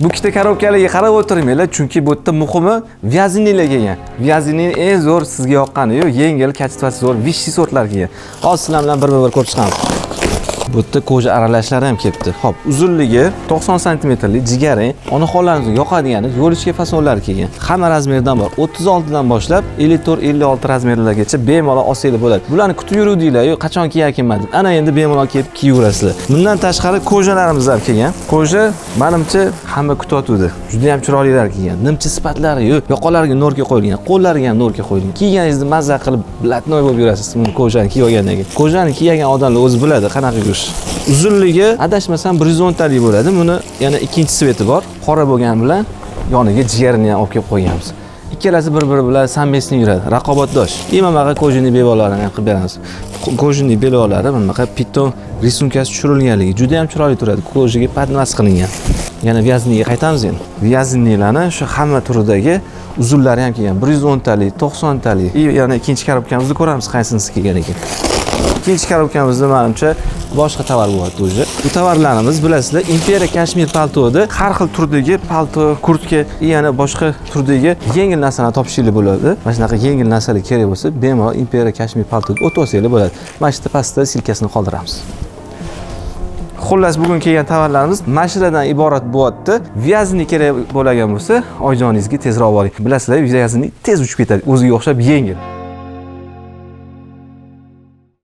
Bu ikkita korobkalarga qarab o'tirmanglar, chunki bu yerda muhimi vyazinnilar kelgan. Vyazinning eng zo'r sizga yoqqani-yu, yengil, kачествоsi zo'r Vichy sortlar kelgan. Hozir sizlar bilan bir-bir ko'rib chiqamiz. Bu yerda koja aralashlari ham kelibdi. Xo'p, uzunligi 90 sm, jigarrang, onaxonlarimizga yoqadigani yo'lishga fasonlari kelgan. Hamma razmerdan bor. 36 dan boshlab 54-56 razmerlargacha bemalol olsanglar bo'ladi. Bularni kutib yuruvdinglar-yu, qachon kiyarkanman deb. Ana endi bemalol kelib kiyaverasizlar. Bundan tashqari kojalarimiz ham kelgan. Koja menimcha hamma kutyotdi. Juda ham chiroylilar kelgan. Nimcha sifatlari-yu, yoqalariga no'rga qo'yilgan, qo'llariga ham no'rga qo'yilgan. Kiyganingizni mazza qilib, blatnoy bo'lib yurasiz. Buni kojani kiyib olgandan keyin. Kojani kiygan odamlar o'zi biladi, qanaqa yurish. Uzunligi adashmasam 110 talik bo'ladi. Buni yana ikkinchi sveti bor. Qora bo'lgani bilan yoniga jigarni ham olib kelib qo'yganmiz. Ikkalasi bir-biri bilan samimiyatli yuradi, raqobatdosh. Imamaga kojani bevolarni ham qilib beramiz. Kojani bevolari bunaqa piton risunkasi tushirilganligi juda ham chiroyli turadi. Kojaga padmas qilingan. Yana vyazinniga qaytamiz endi. Vyazinnilarni shu hamma turidagi uzunlari ham kelgan. 110 talik, 90 talik. Yana ikkinchi korobkamizni ko'ramiz, qaysinisi kelgan ekan. İkinci korobkamizda menimcha boshqa tovar bo'lyapti o'zi. Bu tovarlarimiz bilasizlar, Imperiya Kashmir paltoda har xil turdagi palto, kurtka, yana boshqa turdagi yengil narsalarni topishingiz bo'ladi. Mana shunaqa yengil narsalar kerak bo'lsa, bemalol Imperiya Kashmir paltoga o'tib olsangiz bo'ladi. Mana shu pastda silkasini qoldiramiz. Xullas, bugun kelgan tovarlarimiz mashinadan iborat bo'lyapti. Vyazinni kerak bo'lgan bo'lsa, oijiningizga tezroq boring. Bilasizlar, vyazinni tez uchib ketadi, o'ziga o'xshab yengil.